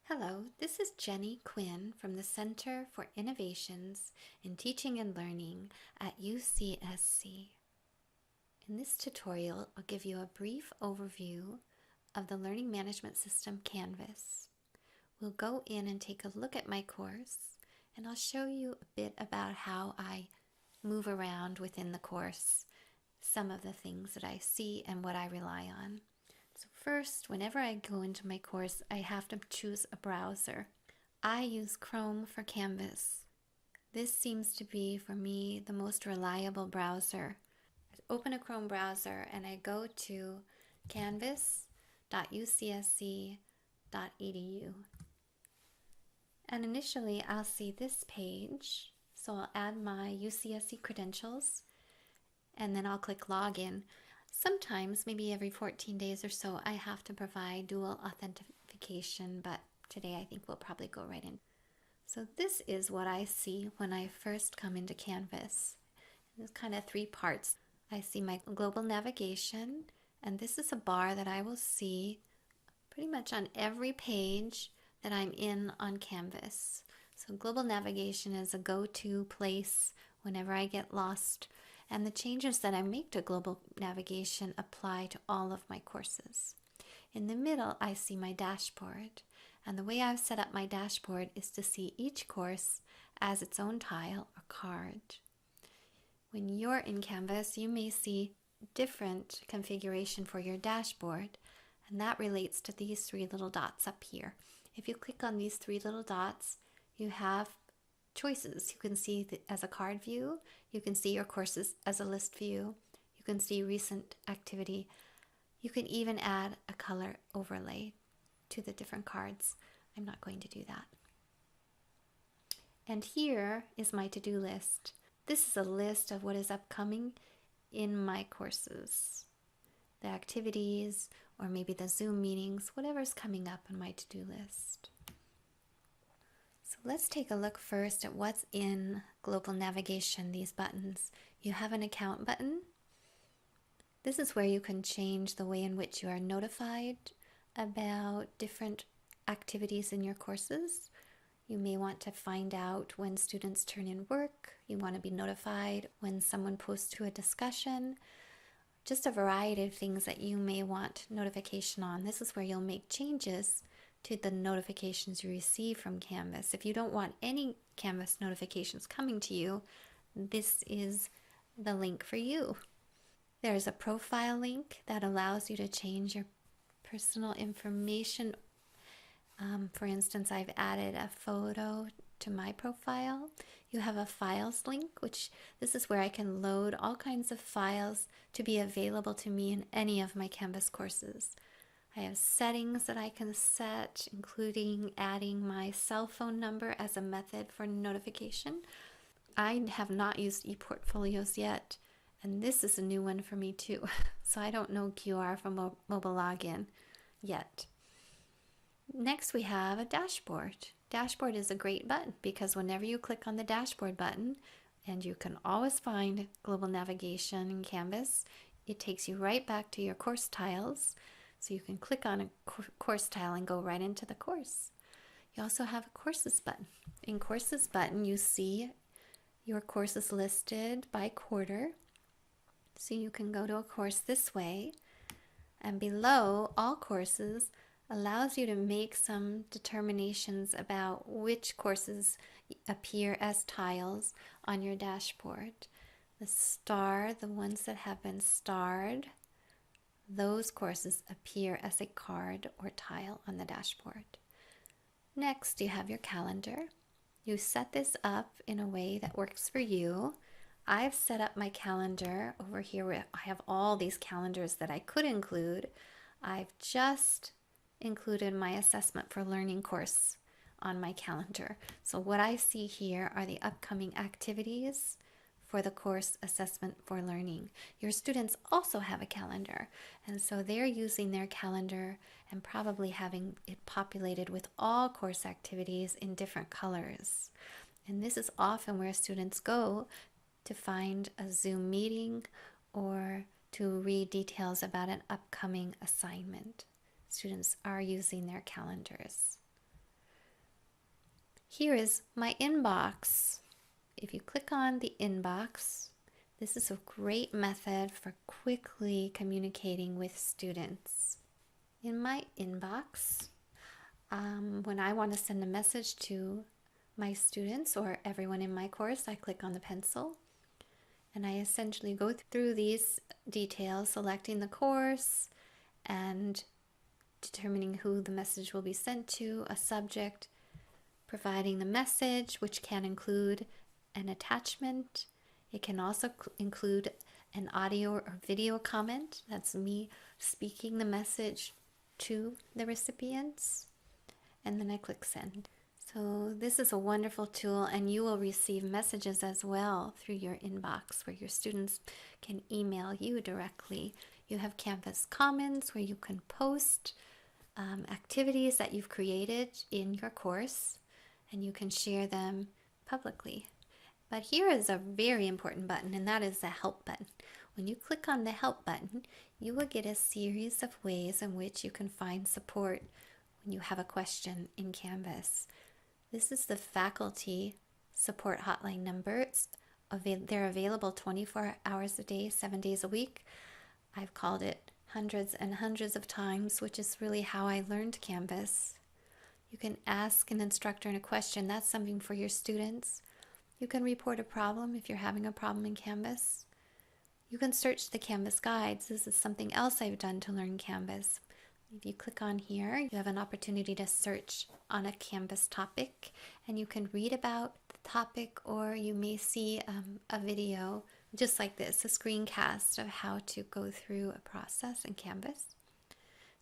Hello, this is Jenny Quinn from the Center for Innovations in Teaching and Learning at UCSC. In this tutorial, I'll give you a brief overview of the learning management system Canvas. We'll go in and take a look at my course, and I'll show you a bit about how I move around within the course, some of the things that I see and what I rely on. So first, whenever I go into my course, I have to choose a browser. I use Chrome for Canvas. This seems to be, for me, the most reliable browser. I open a Chrome browser and I go to canvas.ucsc.edu. And initially, I'll see this page. So I'll add my UCSC credentials and then I'll click Login. Sometimes, maybe every 14 days or so, I have to provide dual authentication, but today I think we'll probably go right in. So this is what I see when I first come into Canvas. There's kind of three parts. I see my global navigation, and this is a bar that I will see pretty much on every page that I'm in on Canvas. So global navigation is a go-to place whenever I get lost. And the changes that I make to global navigation apply to all of my courses. In the middle, I see my dashboard. And the way I've set up my dashboard is to see each course as its own tile or card. When you're in Canvas, you may see different configuration for your dashboard, and that relates to these three little dots up here. If you click on these three little dots, you have choices. You can see as a card view, you can see your courses as a list view, you can see recent activity, you can even add a color overlay to the different cards. I'm not going to do that. And here is my to-do list. This is a list of what is upcoming in my courses, the activities, or maybe the Zoom meetings, whatever's coming up on my to-do list. So let's take a look first at what's in global navigation, these buttons. You have an account button. This is where you can change the way in which you are notified about different activities in your courses. You may want to find out when students turn in work. You want to be notified when someone posts to a discussion. Just a variety of things that you may want notification on. This is where you'll make changes to the notifications you receive from Canvas. If you don't want any Canvas notifications coming to you, this is the link for you. There's a profile link that allows you to change your personal information. For instance, I've added a photo to my profile. You have a files link, which this is where I can load all kinds of files to be available to me in any of my Canvas courses. I have settings that I can set, including adding my cell phone number as a method for notification. I have not used ePortfolios yet, and this is a new one for me too. So I don't know QR for mobile login yet. Next, we have a dashboard. Dashboard is a great button because whenever you click on the dashboard button, and you can always find global navigation in Canvas, it takes you right back to your course tiles. So you can click on a course tile and go right into the course. You also have a courses button. In courses button, you see your courses listed by quarter. So you can go to a course this way. And below all courses allows you to make some determinations about which courses appear as tiles on your dashboard. The star, the ones that have been starred, those courses appear as a card or tile on the dashboard. Next, you have your calendar. You set this up in a way that works for you. I've set up my calendar over here. I have all these calendars that I could include. I've just included my assessment for learning course on my calendar. So what I see here are the upcoming activities for the course assessment for learning. Your students also have a calendar, and so they're using their calendar and probably having it populated with all course activities in different colors. And this is often where students go to find a Zoom meeting or to read details about an upcoming assignment. Students are using their calendars. here is my inbox. If you click on the inbox, this is a great method for quickly communicating with students. In my inbox, when I want to send a message to my students or everyone in my course, I click on the pencil and I essentially go through these details, selecting the course and determining who the message will be sent to, a subject, providing the message, which can include an attachment. It can also include an audio or video comment. That's me speaking the message to the recipients. And then I click send. So this is a wonderful tool, and you will receive messages as well through your inbox where your students can email you directly. You have Canvas Commons where you can post activities that you've created in your course, and you can share them publicly. But here is a very important button, and that is the Help button. When you click on the Help button, you will get a series of ways in which you can find support when you have a question in Canvas. This is the faculty support hotline number. They're available 24 hours a day, 7 days a week. I've called it hundreds and hundreds of times, which is really how I learned Canvas. You can ask an instructor a question. That's something for your students. You can report a problem if you're having a problem in Canvas. You can search the Canvas guides. This is something else I've done to learn Canvas. If you click on here, you have an opportunity to search on a Canvas topic, and you can read about the topic, or you may see a video just like this, a screencast of how to go through a process in Canvas.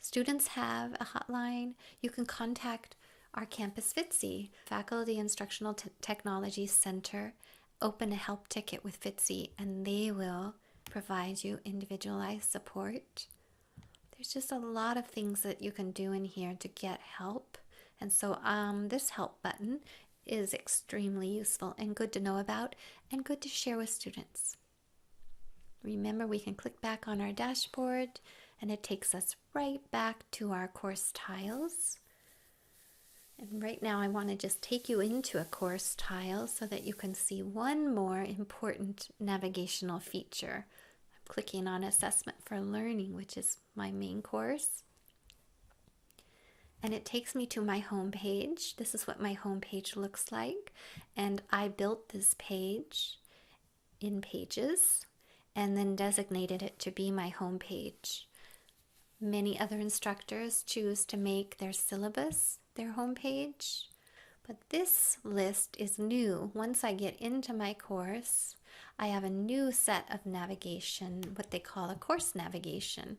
Students have a hotline. You can contact our Campus FITCI, Faculty Instructional Technology Center. Open a help ticket with FITCI, and they will provide you individualized support. There's just a lot of things that you can do in here to get help. And so this help button is extremely useful and good to know about and good to share with students. Remember, we can click back on our dashboard and it takes us right back to our course tiles. And right now I want to just take you into a course tile so that you can see one more important navigational feature. Clicking on Assessment for Learning, which is my main course. And it takes me to my home page. This is what my home page looks like. And I built this page in Pages and then designated it to be my home page. Many other instructors choose to make their syllabus their home page. But this list is new. Once I get into my course, I have a new set of navigation, what they call a course navigation.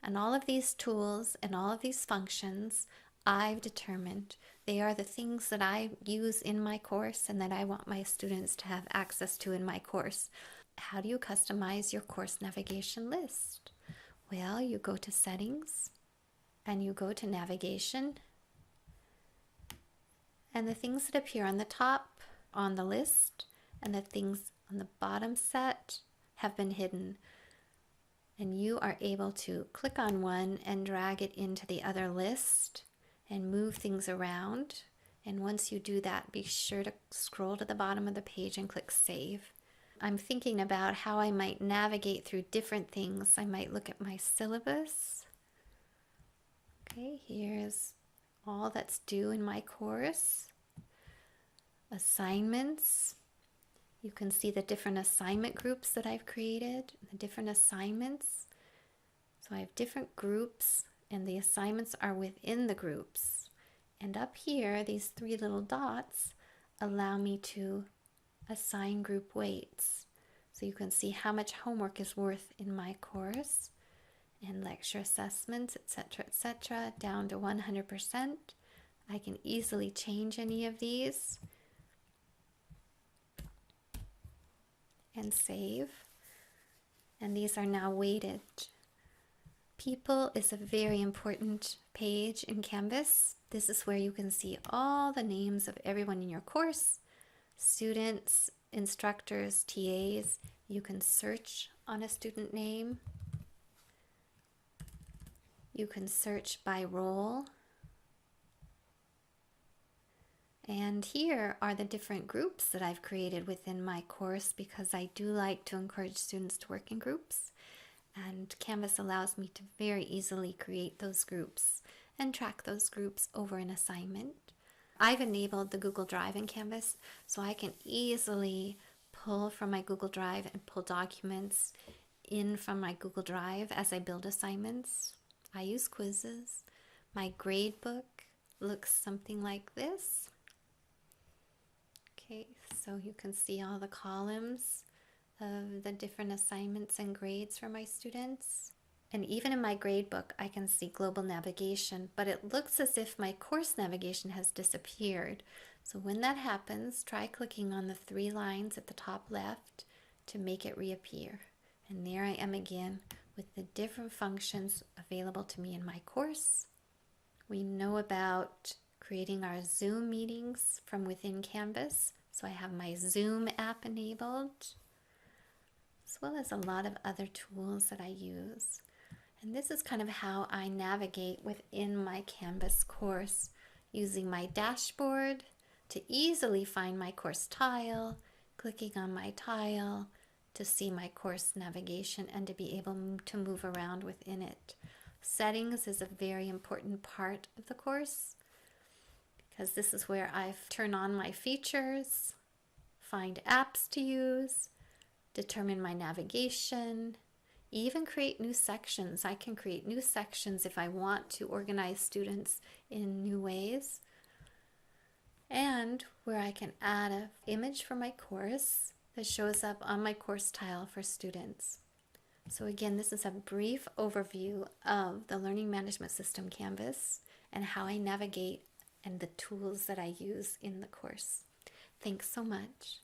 And all of these tools and all of these functions, I've determined they are the things that I use in my course and that I want my students to have access to in my course. How do you customize your course navigation list? Well, you go to Settings and you go to Navigation. And the things that appear on the top on the list and the things on the bottom set have been hidden. And you are able to click on one and drag it into the other list and move things around. And once you do that, be sure to scroll to the bottom of the page and click Save. I'm thinking about how I might navigate through different things. I might look at my syllabus. Okay, here's all that's due in my course. Assignments. You can see the different assignment groups that I've created, the different assignments. So I have different groups and the assignments are within the groups. And up here, these three little dots allow me to assign group weights. So you can see how much homework is worth in my course and lecture assessments, etc., down to 100%. I can easily change any of these and save. And these are now weighted. People is a very important page in Canvas. This is where you can see all the names of everyone in your course, students, instructors, TAs. You can search on a student name. You can search by role. And here are the different groups that I've created within my course, because I do like to encourage students to work in groups. And Canvas allows me to very easily create those groups and track those groups over an assignment. I've enabled the Google Drive in Canvas, so I can easily pull from my Google Drive and pull documents in from my Google Drive as I build assignments. I use quizzes. My grade book looks something like this. Okay, so you can see all the columns of the different assignments and grades for my students. And even in my gradebook, I can see global navigation, but it looks as if my course navigation has disappeared. So when that happens, try clicking on the 3 lines at the top left to make it reappear. And there I am again with the different functions available to me in my course. We know about creating our Zoom meetings from within Canvas. So I have my Zoom app enabled, as well as a lot of other tools that I use. And this is kind of how I navigate within my Canvas course, using my dashboard to easily find my course tile, clicking on my tile to see my course navigation and to be able to move around within it. Settings is a very important part of the course, because this is where I turn on my features, find apps to use, determine my navigation, even create new sections. I can create new sections if I want to organize students in new ways. And where I can add an image for my course that shows up on my course tile for students. So again, this is a brief overview of the Learning Management System Canvas and how I navigate and the tools that I use in the course. Thanks so much.